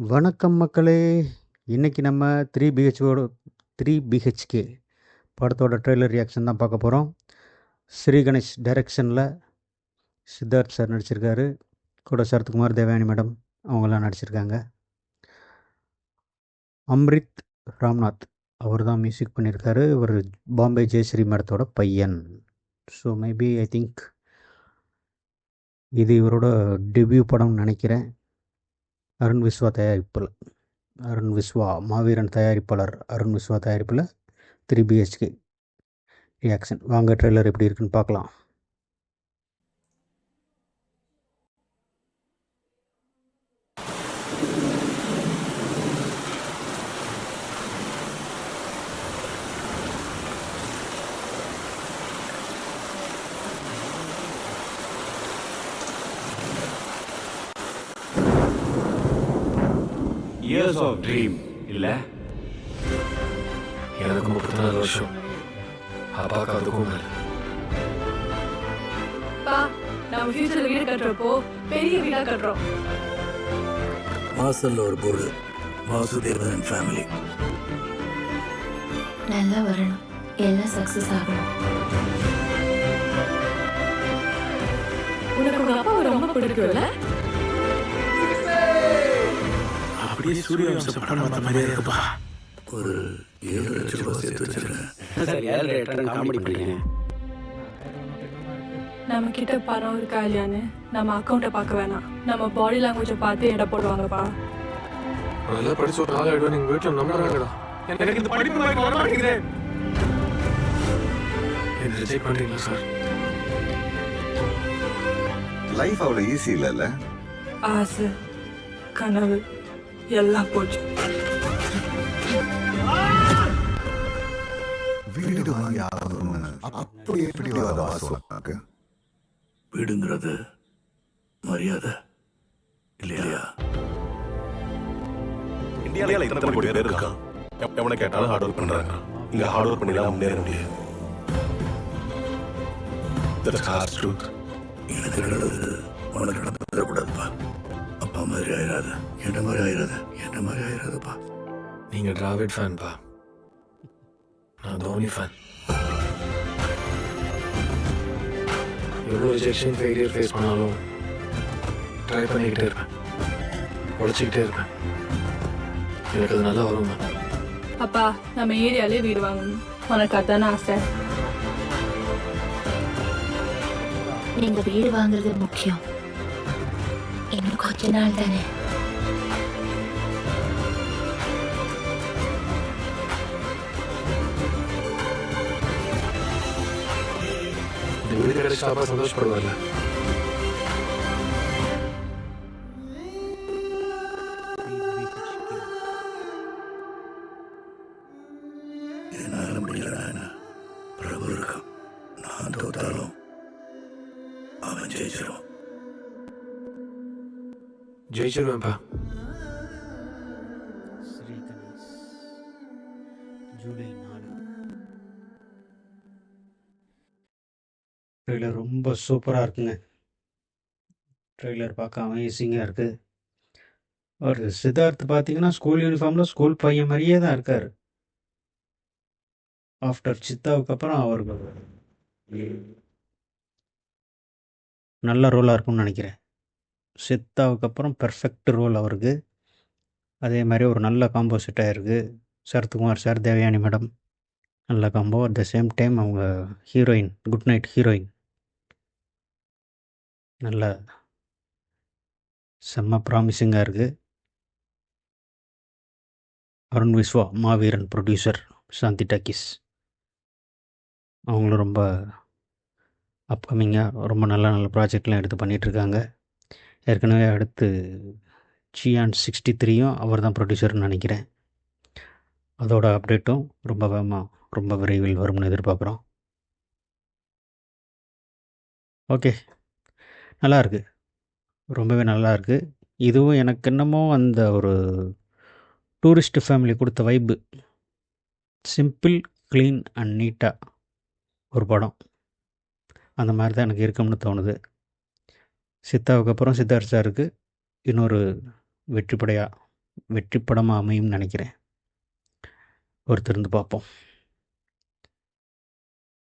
வணக்கம் மக்களே! இன்னைக்கு நம்ம 3 பிஹெச்கே படத்தோட ட்ரெய்லர் ரியாக்ஷன் தான் பார்க்க போகிறோம். ஸ்ரீ கணேஷ் டைரக்ஷனில் சித்தார்த் சார் நடிச்சிருக்காரு. கூட சரத்குமார், தேவயானி மேடம் அவங்களாம் நடிச்சிருக்காங்க. அம்ரித் ராம்நாத் அவர் தான் மியூசிக் பண்ணியிருக்காரு. இவர் பாம்பே ஜெயஸ்ரீ மேடத்தோட பையன். ஸோ மேபி ஐ திங்க் இது இவரோட டெபியூ படம்னு நினைக்கிறேன். அருண் விஸ்வா தயாரிப்பில் மாவீரன் தயாரிப்பாளர் அருண் விஸ்வா தயாரிப்பில் 3 பிஹெச்கே ரியாக்ஷன். வாங்க ட்ரெய்லர் எப்படி இருக்குன்னு பார்க்கலாம். இயர்ஸ் ஆஃப் ட்ரீம் இல்ல எனக்கு 34 வருஷம், அப்பாவுக்கு அதுக்கும் மேல. பா, நம்ம ஃபியூச்சர்ல வீடு கட்டுறப்போ பெரிய வீடா கட்டுறோம். வாசல்ல ஒரு போர்டு, வாசுதேவன் ஃபேமிலி. நல்லா வரணும், எல்லாம் சக்சஸ் ஆகணும். உனக்கு உங்க அப்பா ரொம்ப பிடிக்கும்ல? அப்படியே சூரிய வம்சம் படம் பார்த்த மாதிரியே இருக்குப்பா. ஒரு 7 லட்சம் ரூபாய் சேர்த்து வச்சிருக்கேன். காமெடி பண்றீங்க. நம்ம கிட்ட பணம் இருக்கா இல்லையான்னு நம்ம அக்கௌண்ட்டை பார்க்க வேணாம், நம்ம பாடி லாங்குவேஜை பார்த்து எடை போடுவாங்கப்பா. நல்லா படிச்சு ஒரு ஆள் ஆயிடுவேன், எங்க வீட்டுல நம்புறாங்கடா. எனக்கு இந்த படிப்பு மாதிரி வர மாட்டேங்குது. என்ன ரிஜெக்ட் பண்றீங்களா சார்? லைஃப் அவ்வளோ ஈஸி இல்லைல்ல. ஆசை, கனவு எல்லாம் போச்சு. வீடு வாங்கி ஆகணும்னு அப்படி எப்படி வர வாசலுக்கு? வீடுங்கிறது மரியாதை இல்லையா? இந்தியாவில் இத்தனை கோடி பேர் இருக்கான். எவனை கேட்டாலும் ஹார்ட் ஒர்க் பண்றாங்க. இங்க ஹார்ட் ஒர்க் பண்ணி தான் முன்னேற முடியாது. That's hard truth. எனக்கு நடந்தது உனக்கு நடந்துடக்கூடாதுப்பா. அப்பா மாதிரி ஆயிராத, என்ன மாதிரி ஆயிராதுப்பா. நீங்க டிராவிட் ஃபேன் பா, நான் தோனி ஃபேன். எவ்வளோ ரிஜெக்ஷன் ஃபெயிலியர் ஃபேஸ் பண்ணாலும் ட்ரை பண்ணிக்கிட்டே இருப்பேன், உழைச்சிக்கிட்டே இருப்பேன். எனக்கு அது நல்லா வருங்க. அப்பா, நம்ம ஏரியாலே வீடு வாங்கணும், உனக்கு அதான ஆசை? நீங்க வீடு வாங்குறது முக்கியம், இன்னும் கொஞ்ச நாள் தானே. இந்த வீடு கிடைச்சா சந்தோஷப்படுவார்ல. என்னால முடியலடா. பிரபு இருக்கான், நான் தோத்தாலும் அவன் ஜெயிச்சிருவான். ஜெயிச்சிருவேன்ப்பா. ஸ்ரீ கணேஷ் ஜூலை 4. ட்ரெய்லர் ரொம்ப சூப்பராக இருக்குங்க. ட்ரெய்லர் பார்க்க அமேசிங்காக இருக்குது. ஒரு சித்தார்த் பார்த்தீங்கன்னா ஸ்கூல் யூனிஃபார்மில் ஸ்கூல் பையன் மாதிரியே தான் இருக்கார். ஆஃப்டர் சித்தாவுக்கு அப்புறம் அவருக்கு நல்ல ரோலாக இருக்கும்னு நினைக்கிறேன். சித்தாவுக்கு அப்புறம் பெர்ஃபெக்ட் ரோல் அவருக்கு. அதே மாதிரி ஒரு நல்ல காம்போ செட் ஆகிருக்கு. சரத்குமார் சார், தேவயானி மேடம் நல்ல combo. At the same time அவங்க ஹீரோயின், குட் நைட் ஹீரோயின் நல்ல செம்ம ப்ராமிசிங்காக இருக்குது. அருண் விஸ்வா மாவீரன் ப்ரொடியூசர், சாந்தி டாக்கீஸ் அவங்களும் ரொம்ப அப்கமிங்காக ரொம்ப நல்ல ப்ராஜெக்ட்லாம் எடுத்து பண்ணிகிட்ருக்காங்க. ஏற்கனவே அடுத்து சியான் 63யும் அவர் தான் ப்ரொடியூசர்னு நினைக்கிறேன். அதோட அப்டேட்டும் ரொம்ப விரைவில் வரும்னு எதிர்பார்க்குறோம். ஓகே, நல்லாயிருக்கு, ரொம்பவே நல்லாயிருக்கு. இதுவும் எனக்கு என்னமோ அந்த ஒரு டூரிஸ்ட் ஃபேமிலி கொடுத்த வைப்பு, சிம்பிள், க்ளீன் அண்ட் நீட்டாக ஒரு படம், அந்த மாதிரி தான் எனக்கு இருக்கும்னு தோணுது. சித்தாவுக்கு அப்புறம் சித்தார்த் சாருக்கு இன்னொரு வெற்றிப்படையாக வெற்றி படமாக அமையும்னு நினைக்கிறேன். பொறுத்திருந்து பார்ப்போம்.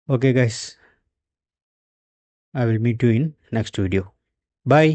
Okay guys, I will meet you in next video. Bye.